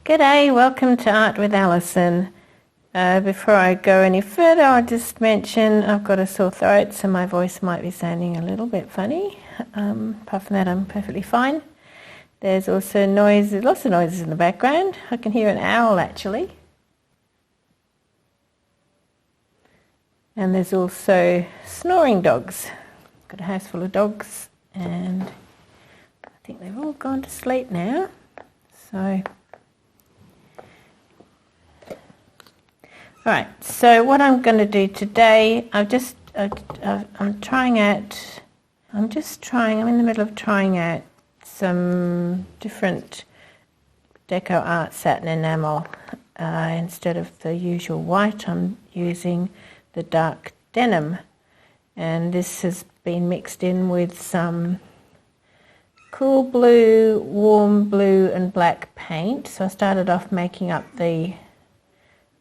G'day, welcome to Art with Alison. Before I go any further, I'll just mention I've got a sore throat, so my voice might be sounding a little bit funny. Apart from that, I'm perfectly fine. There's also noise, lots of noises in the background. I can hear an owl actually. And there's also snoring dogs. I've got a house full of dogs and I think they've all gone to sleep now. So, alright, so what I'm going to do today, I'm in the middle of trying out some different deco art satin enamel. Instead of the usual white, I'm using the dark denim, and this has been mixed in with some cool blue, warm blue and black paint. So I started off making up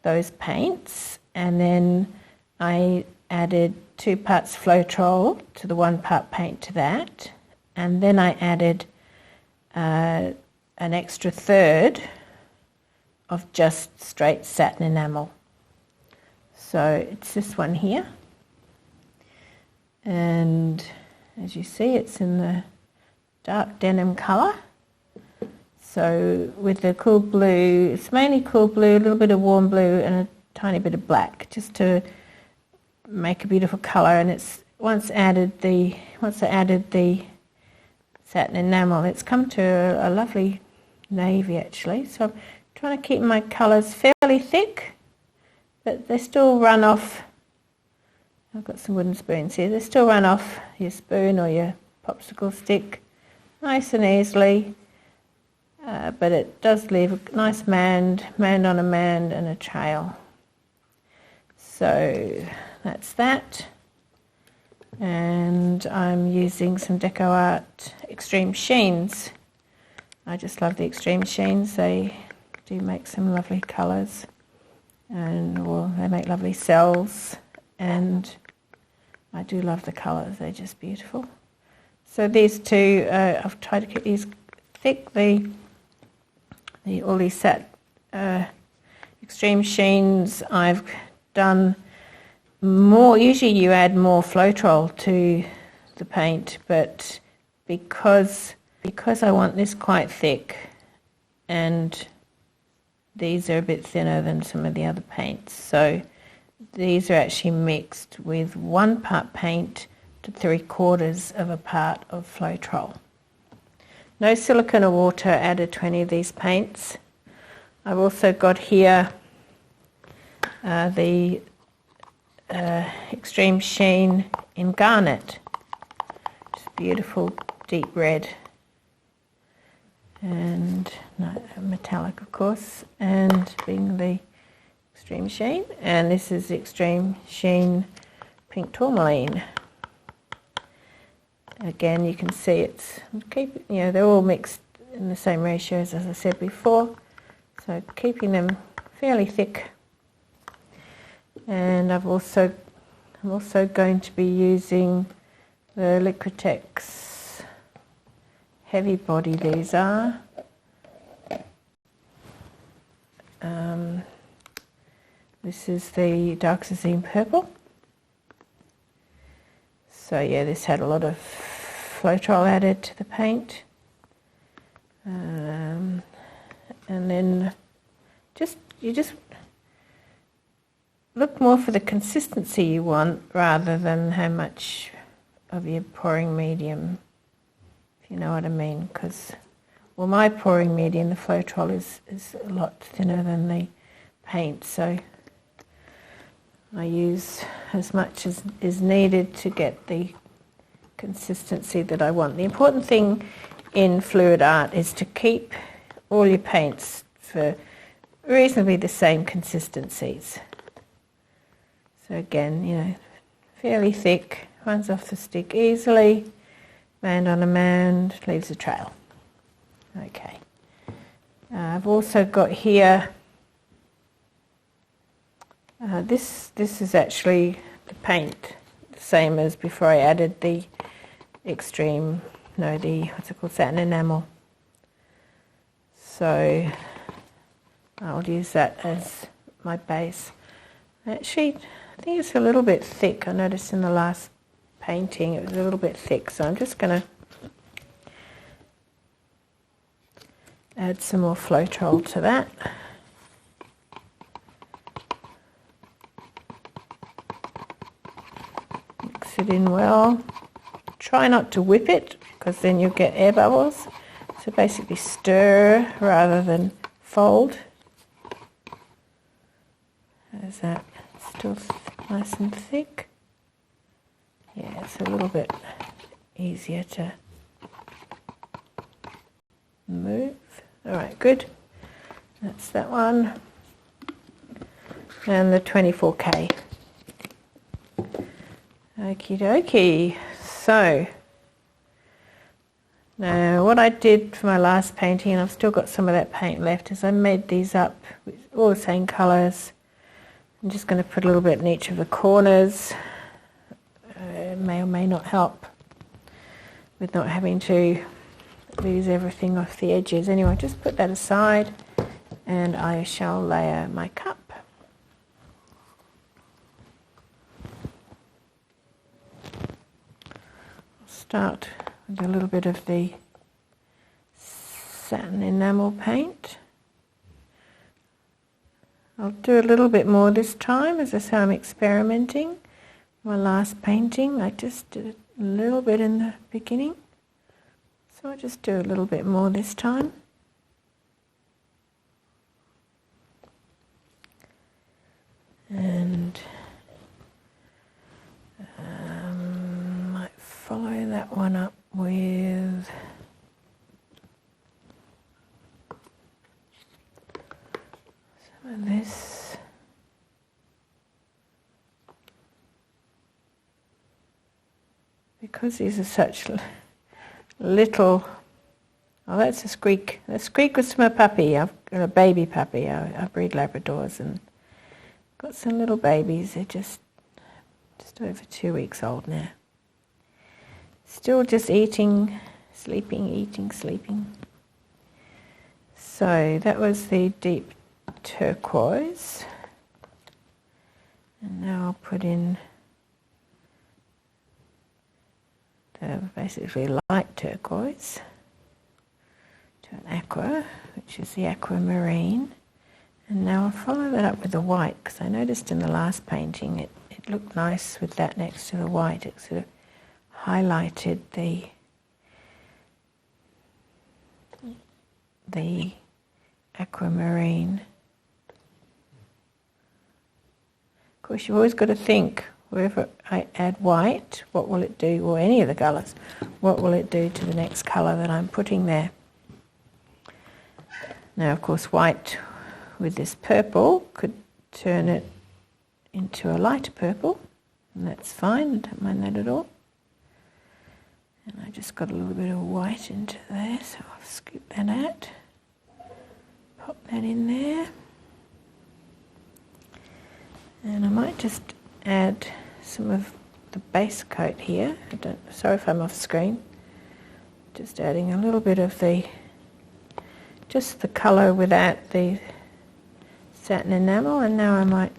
those paints, and then I added 2 parts Floetrol to the 1 part paint to that, and then I added an extra third of just straight satin enamel. So it's this one here, and as you see it's in the dark denim colour. So with the cool blue, it's mainly cool blue, a little bit of warm blue and a tiny bit of black, just to make a beautiful colour. And it's once I added the satin enamel, it's come to a lovely navy actually. So I'm trying to keep my colours fairly thick, but they still run off. I've got some wooden spoons here. They still run off your spoon or your popsicle stick nice and easily. But it does leave a nice mand on a mand and a trail. So that's that. And I'm using some Deco Art Extreme Sheens. I just love the Extreme Sheens. They do make some lovely colours, and they make lovely cells, and I do love the colours. They're just beautiful. So these two, I've tried to keep these thick. All these Extreme Sheens, I've done more. Usually you add more Floetrol to the paint, but because I want this quite thick, and these are a bit thinner than some of the other paints, so these are actually mixed with 1 part paint to 3/4 of a part of Floetrol. No silicone or water added to any of these paints. I've also got here the Extreme Sheen in Garnet. It's beautiful deep red and metallic of course, and being the Extreme Sheen. And this is Extreme Sheen Pink Tourmaline. Again, you can see they're all mixed in the same ratios as I said before, so keeping them fairly thick. And I'm also going to be using the Liquitex Heavy Body. These are this is the Dark Zazine Purple. So yeah, this had a lot of Floetrol added to the paint. And then you just look more for the consistency you want rather than how much of your pouring medium, if you know what I mean. Because, well, my pouring medium, the Floetrol, is a lot thinner than the paint, so I use as much as is needed to get the consistency that I want. The important thing in fluid art is to keep all your paints for reasonably the same consistencies. So again, fairly thick, runs off the stick easily, mand on a mand, leaves a trail. Okay. I've also got here, this is actually the paint, the same as before I added the what's it called, satin enamel. So I'll use that as my base. Actually, I think it's a little bit thick. I noticed in the last painting it was a little bit thick, so I'm just going to add some more Floetrol to that. Mix it in well. Try not to whip it, because then you'll get air bubbles. So basically stir rather than fold. How's that? Still nice and thick? Yeah, it's a little bit easier to move. Alright, good. That's that one. And the 24K. Okie dokie. So, now what I did for my last painting, and I've still got some of that paint left, is I made these up with all the same colours. I'm just going to put a little bit in each of the corners. It may or may not help with not having to lose everything off the edges. Anyway, just put that aside and I shall layer my cup. I'll start with a little bit of the satin enamel paint. I'll do a little bit more this time, as I say I'm experimenting. My last painting I just did a little bit in the beginning, so I'll just do a little bit more this time. And might follow that one up with some of this. Because these are such little, oh, that's a squeak. The squeak was from a puppy. I've got a baby puppy. I breed Labradors and got some little babies. They're just over 2 weeks old now. Still just eating, sleeping, eating, sleeping. So that was the deep turquoise. And now I'll put in the basically light turquoise to an aqua, which is the aquamarine. And now I'll follow that up with the white, because I noticed in the last painting it looked nice with that next to the white. It sort of highlighted the aquamarine. Of course, you've always got to think, wherever I add white, what will it do, or any of the colours, what will it do to the next colour that I'm putting there? Now, of course, white with this purple could turn it into a lighter purple, and that's fine, I don't mind that at all. And I just got a little bit of white into there, so I'll scoop that out, pop that in there. And I might just add some of the base coat here. Sorry if I'm off screen. Just adding a little bit of just the colour without the satin enamel, and now I might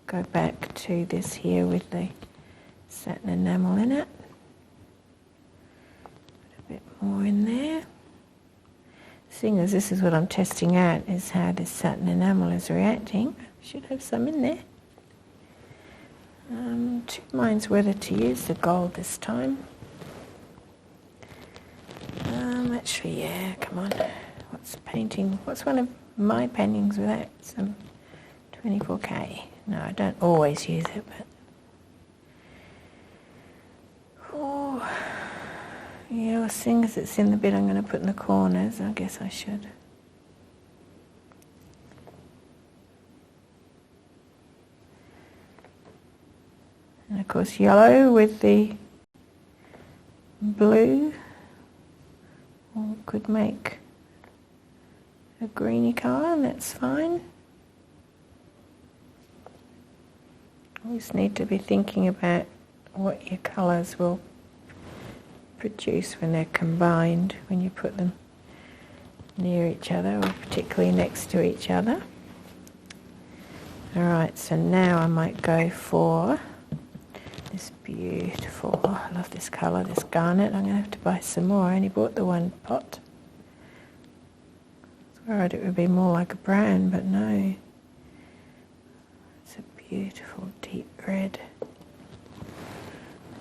go back to this here with the satin enamel in it. Put a bit more in there. Seeing as this is what I'm testing out, is how this satin enamel is reacting. I should have some in there. Two minds whether to use the gold this time. Actually, yeah, come on. What's one of my paintings without some 24K? No, I don't always use it, but... Oh, yeah, well, seeing as it's in the bit I'm going to put in the corners, I guess I should. And of course yellow with the blue could make a greeny colour, and that's fine. Always need to be thinking about what your colours will produce when they're combined, when you put them near each other, or particularly next to each other. Alright, so now I might go for this beautiful, oh, I love this colour, this garnet. I'm going to have to buy some more. I only bought the one pot. I was worried it would be more like a brown, but no. It's a beautiful deep red.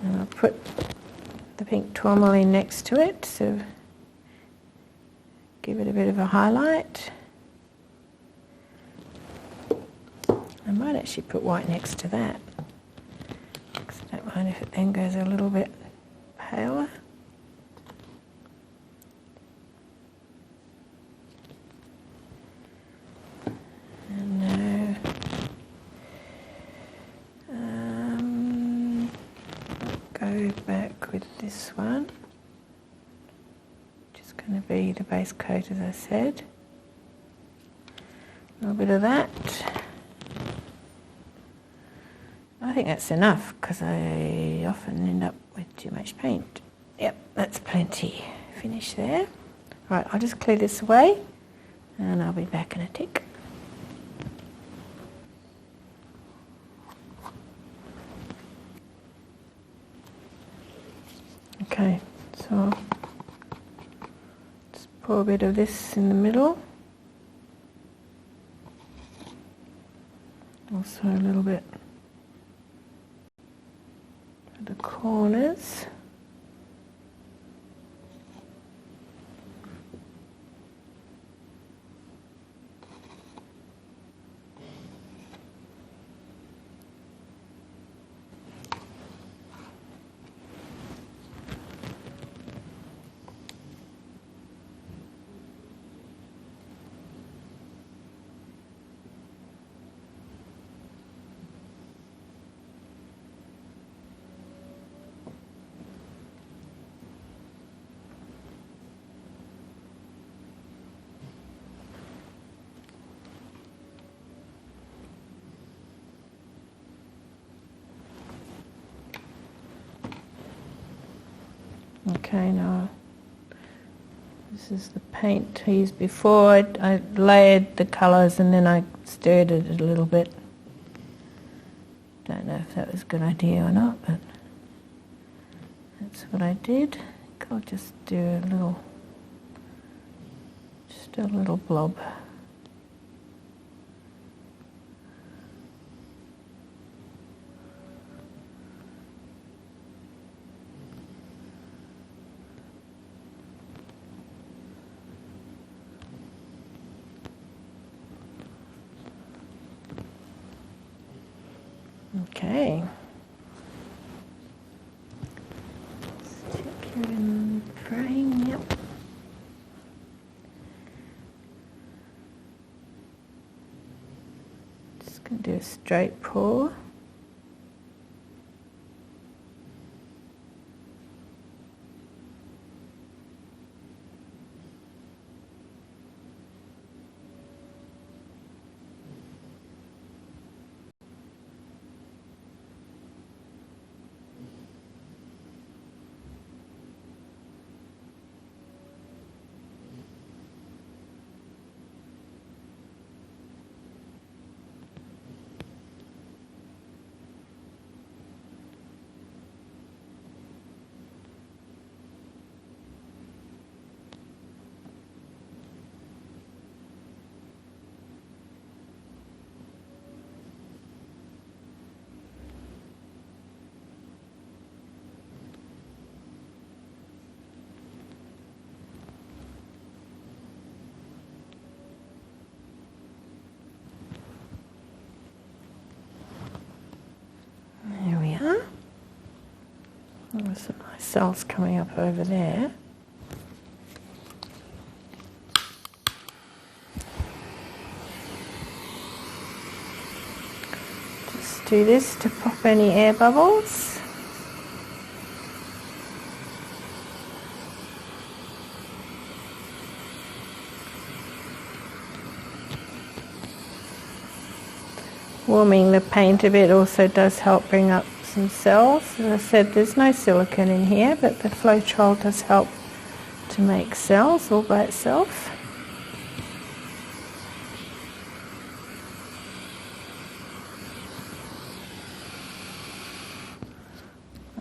And I'll put the pink tourmaline next to it, so give it a bit of a highlight. I might actually put white next to that, because I don't mind if it then goes a little bit paler. And now, go back with this one, which is going to be the base coat, as I said. A little bit of that. I think that's enough, because I often end up with too much paint. Yep, that's plenty. Finish there. Right, I'll just clear this away and I'll be back in a tick. Okay, so just pour a bit of this in the middle. Also a little bit for the corners. Okay, now this is the paint I used before. I layered the colours and then I stirred it a little bit. Don't know if that was a good idea or not, but that's what I did. I think I'll just do a little blob. Okay. Stick it in the frame, yep. Just going to do a straight pour. There we are. There's some nice cells coming up over there. Just do this to pop any air bubbles. Warming the paint a bit also does help bring up some cells. As I said, there's no silicone in here, but the Floetrol does help to make cells all by itself.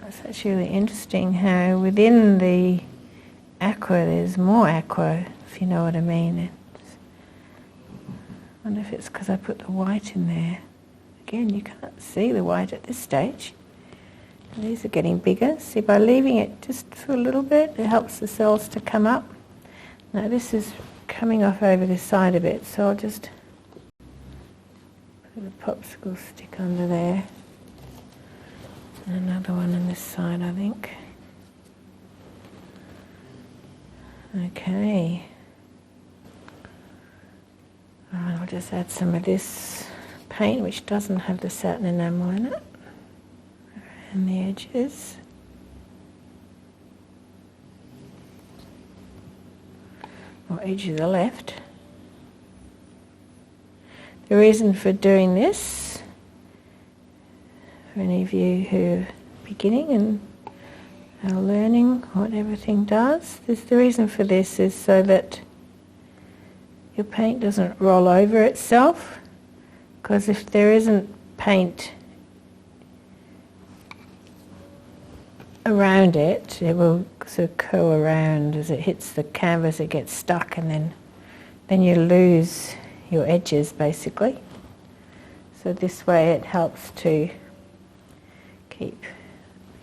It's actually really interesting how within the aqua there's more aqua, if you know what I mean. I wonder if it's because I put the white in there. Again, you can't see the white at this stage. These are getting bigger. See, by leaving it just for a little bit, it helps the cells to come up. Now this is coming off over this side a bit, so I'll just put a popsicle stick under there. And another one on this side, I think. Okay. Alright, I'll just add some of this paint, which doesn't have the satin enamel in it, around the edges. Or edges are left. The reason for doing this, for any of you who are beginning and are learning what everything does, the reason for this is so that your paint doesn't roll over itself, because if there isn't paint around it, it will sort of go around. As it hits the canvas, it gets stuck, and then you lose your edges basically. So this way it helps to keep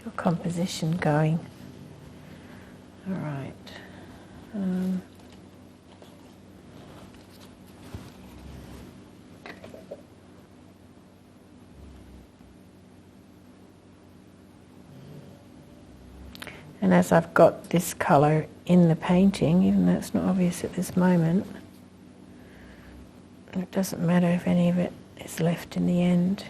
your composition going. All right. And as I've got this colour in the painting, even though it's not obvious at this moment, it doesn't matter if any of it is left in the end.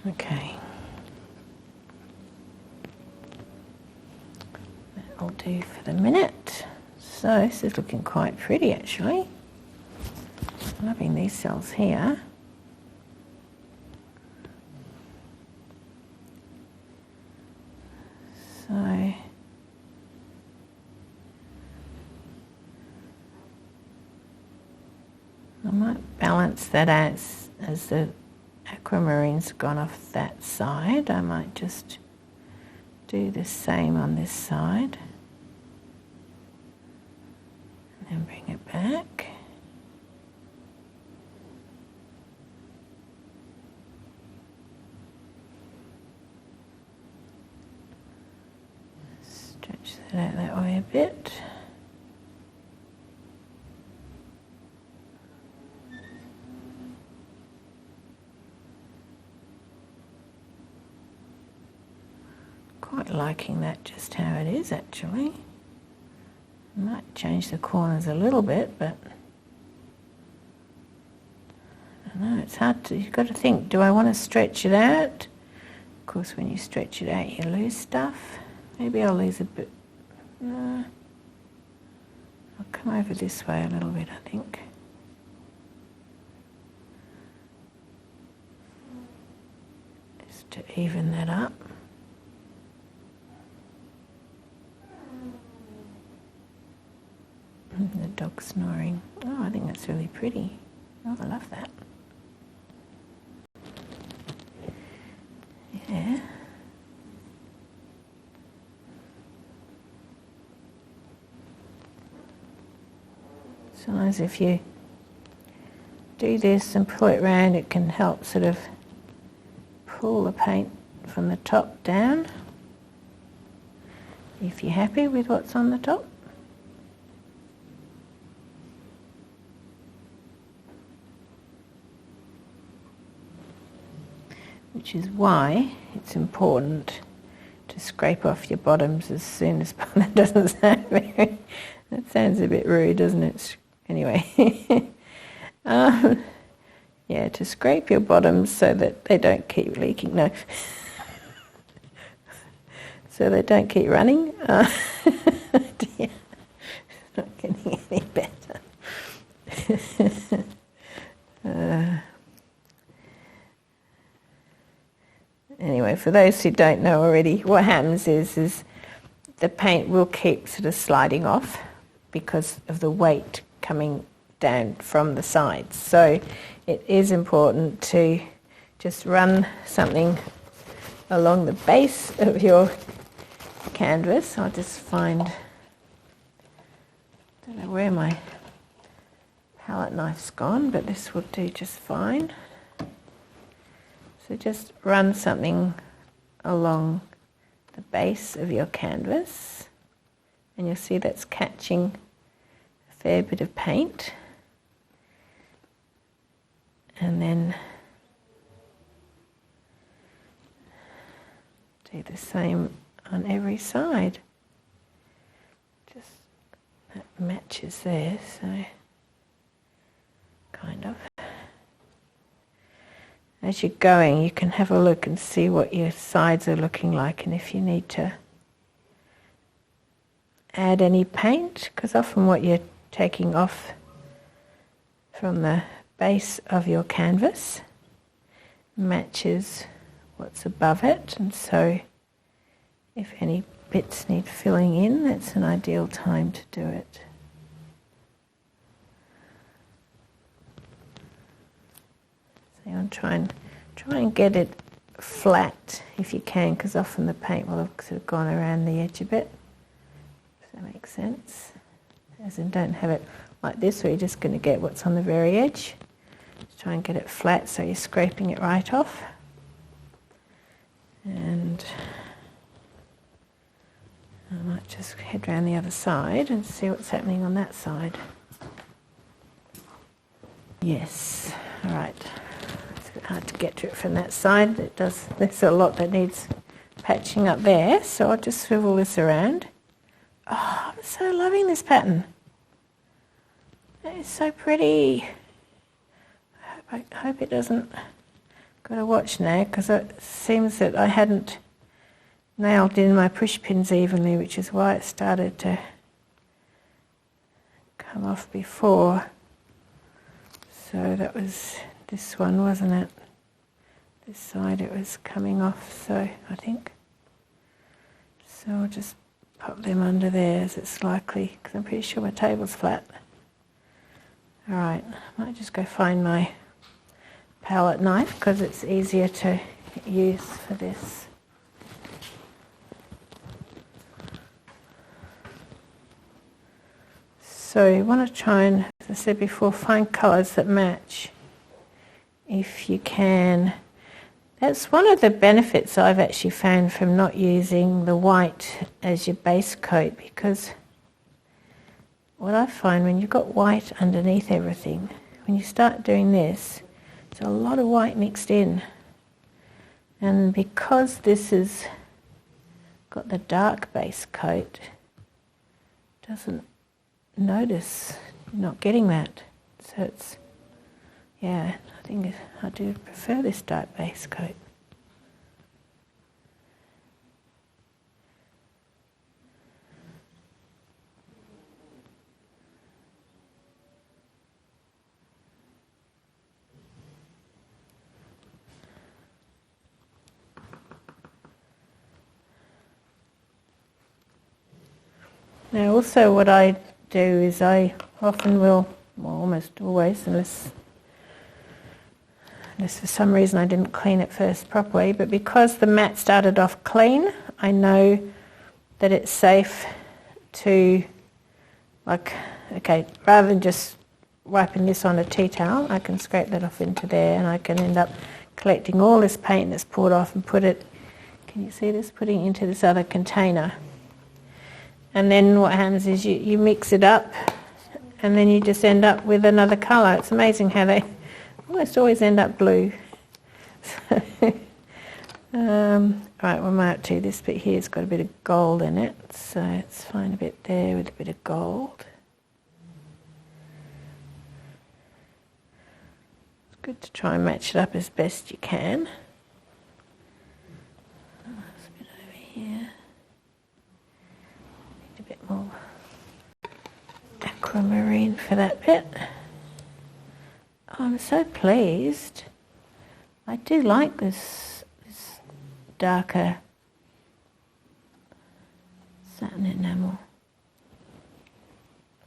Okay, that'll do for the minute. So this is looking quite pretty actually. Loving these cells here. So I might balance that as the aquamarine's gone off that side. I might just do the same on this side and then bring it back. Stretch that out that way a bit. Quite liking that just how it is actually. I might change the corners a little bit, but I don't know, it's hard to, you've got to think, do I want to stretch it out? Of course when you stretch it out you lose stuff. Maybe I'll lose a bit. I'll come over this way a little bit, I think. Just to even that up. The dog snoring. Oh, I think that's really pretty. Oh, I love that. Yeah. Sometimes if you do this and pull it round, it can help sort of pull the paint from the top down, if you're happy with what's on the top. Which is why it's important to scrape off your bottoms as soon as that doesn't sound very, that sounds a bit rude, doesn't it? Anyway, yeah, to scrape your bottoms so that they don't keep leaking. No. So they don't keep running. Dear. It's not getting any better. Anyway, for those who don't know already, what happens is the paint will keep sort of sliding off because of the weight coming down from the sides. So it is important to just run something along the base of your canvas. I'll just find, don't know where my palette knife's gone, but this will do just fine. So just run something along the base of your canvas, and you'll see that's catching a fair bit of paint. And then do the same on every side. Just that matches there, so kind of. As you're going, you can have a look and see what your sides are looking like, and if you need to add any paint, because often what you're taking off from the base of your canvas matches what's above it, and so if any bits need filling in, that's an ideal time to do it. So you want to try and get it flat if you can, because often the paint will have sort of gone around the edge a bit. Does that make sense? As in, don't have it like this where you're just going to get what's on the very edge. Just try and get it flat so you're scraping it right off. And I might just head round the other side and see what's happening on that side. Yes, all right. It's a bit hard to get to it from that side. There's a lot that needs patching up there, so I'll just swivel this around. Oh, I'm so loving this pattern. It is so pretty. I hope it doesn't. Got to watch now, because it seems that I hadn't nailed in my push pins evenly, which is why it started to come off before. So that was this one, wasn't it? This side it was coming off, so I think. So I'll just pop them under there as it's likely, because I'm pretty sure my table's flat. Alright, I might just go find my palette knife, because it's easier to use for this. So you want to try and, as I said before, find colours that match if you can. That's one of the benefits I've actually found from not using the white as your base coat, because what I find when you've got white underneath everything, when you start doing this, there's a lot of white mixed in. And because this has got the dark base coat, it doesn't notice not getting that. So it's, yeah, I think I do prefer this dark base coat. Now also what I do is I often will, well, almost always, unless for some reason I didn't clean it first properly, but because the mat started off clean, I know that it's safe to, like, okay, rather than just wiping this on a tea towel, I can scrape that off into there, and I can end up collecting all this paint that's poured off and put it, can you see this, putting it into this other container. And then what happens is you mix it up, and then you just end up with another colour. It's amazing how they almost always end up blue. Right, what am I up to? This bit here's got a bit of gold in it, so let's find a bit there with a bit of gold. good to try and match it up as best you can. There's a bit over here. Need a bit more aquamarine for that bit. Oh, I'm so pleased. I do like this darker satin enamel.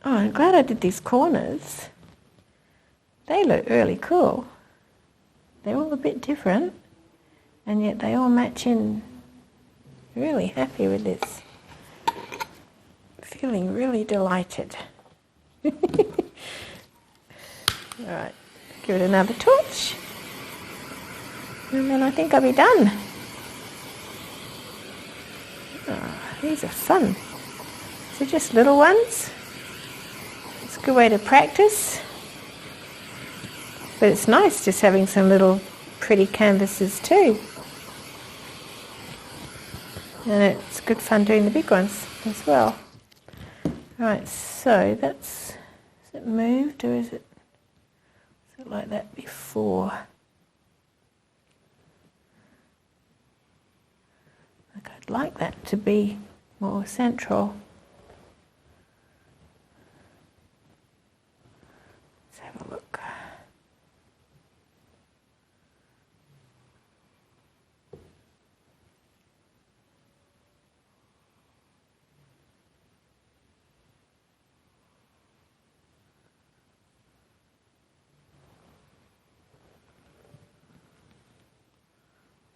Oh, I'm glad I did these corners. They look really cool. They're all a bit different, and yet they all match in. Really happy with this. Feeling really delighted. Alright, give it another touch. And then I think I'll be done. Oh, these are fun. So just little ones. It's a good way to practice. But it's nice just having some little pretty canvases too. And it's good fun doing the big ones as well. Right, so that's, is it moved or is it like that before? Like I'd like that to be more central. Let's have a look.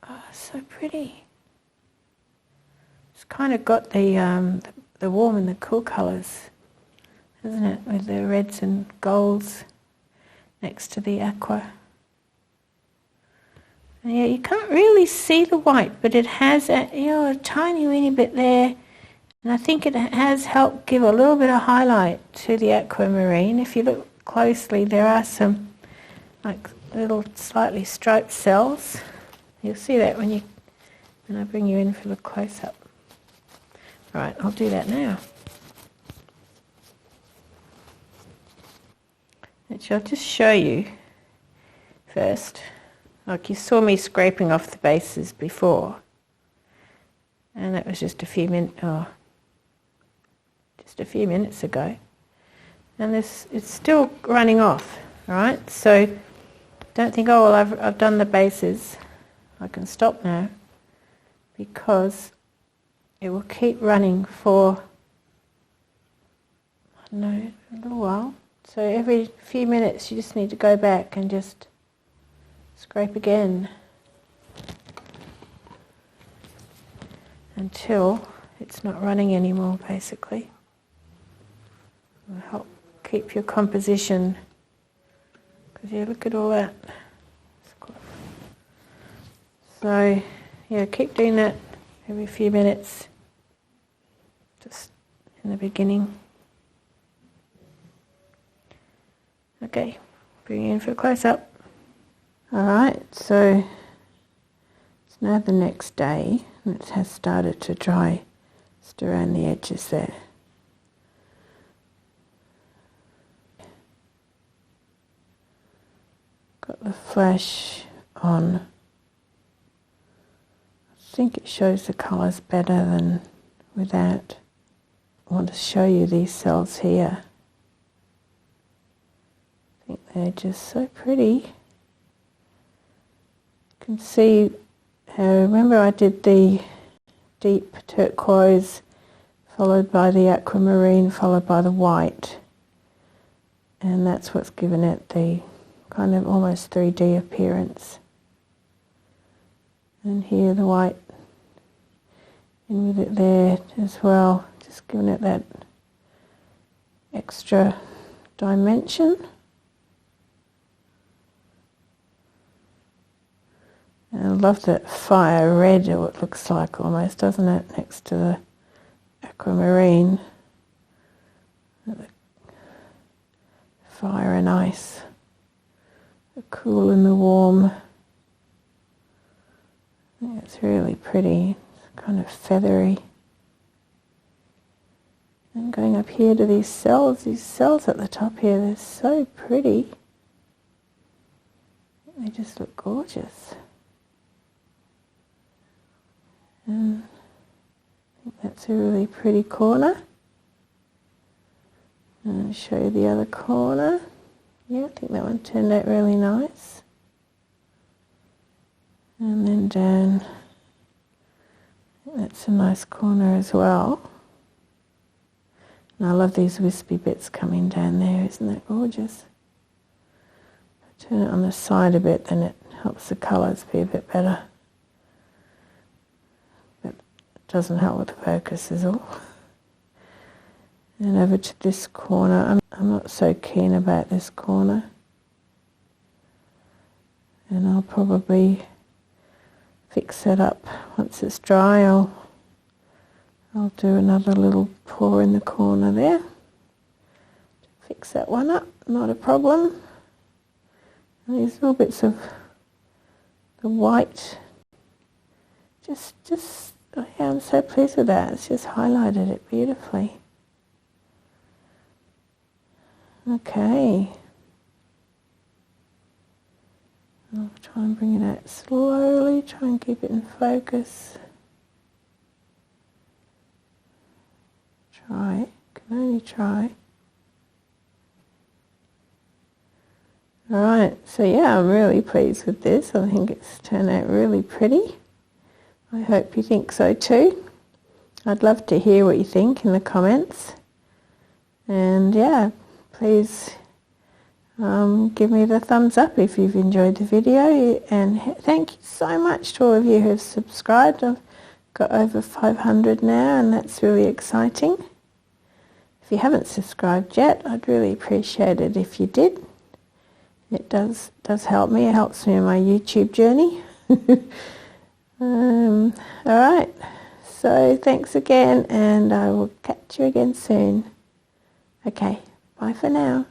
Oh, so pretty. It's kind of got the warm and the cool colours, isn't it? With the reds and golds next to the aqua. And yeah, you can't really see the white, but it has a tiny weeny bit there. And I think it has helped give a little bit of highlight to the aquamarine. If you look closely, there are some like little slightly striped cells. You'll see that when I bring you in for the close-up. Right, I'll do that now. Which I'll just show you first. Like you saw me scraping off the bases before. And that was just a few minutes ago. And it's still running off, all right? So don't think, oh, well, I've done the bases. I can stop now because it will keep running for, I don't know, a little while. So every few minutes you just need to go back and just scrape again until it's not running anymore, basically. It will help keep your composition, because yeah, look at all that. So yeah, keep doing that every few minutes, just in the beginning. Okay, bring you in for a close-up. Alright, so it's now the next day, and it has started to dry just around the edges there. Got the flash on. I think it shows the colours better than without. I want to show you these cells here. I think they're just so pretty. You can see how, remember I did the deep turquoise followed by the aquamarine followed by the white, and that's what's given it the kind of almost 3D appearance. And here the white in with it there as well, just giving it that extra dimension. And I love that fire red, or it looks like almost, doesn't it, next to the aquamarine. The fire and ice, the cool and the warm. Yeah, it's really pretty, it's kind of feathery. And going up here to these cells at the top here, they're so pretty. They just look gorgeous. And I think that's a really pretty corner. And I'll show you the other corner. Yeah, I think that one turned out really nice. And then down, that's a nice corner as well. And I love these wispy bits coming down there, isn't that gorgeous? If I turn it on the side a bit, then it helps the colours be a bit better. But it doesn't help with the focus is all. And over to this corner, I'm not so keen about this corner. And I'll probably fix that up once it's dry. I'll do another little pour in the corner there. Fix that one up, not a problem. And these little bits of the white, oh yeah, I'm so pleased with that. It's just highlighted it beautifully. Okay. I'll try and bring it out slowly, try and keep it in focus. Try, can only try. Alright, so yeah, I'm really pleased with this. I think it's turned out really pretty. I hope you think so too. I'd love to hear what you think in the comments. And yeah, please give me the thumbs up if you've enjoyed the video, and thank you so much to all of you who have subscribed. I've got over 500 now, and that's really exciting. If you haven't subscribed yet, I'd really appreciate it if you did. It does help me. It helps me in my YouTube journey. Alright, so thanks again, and I will catch you again soon. Okay, bye for now.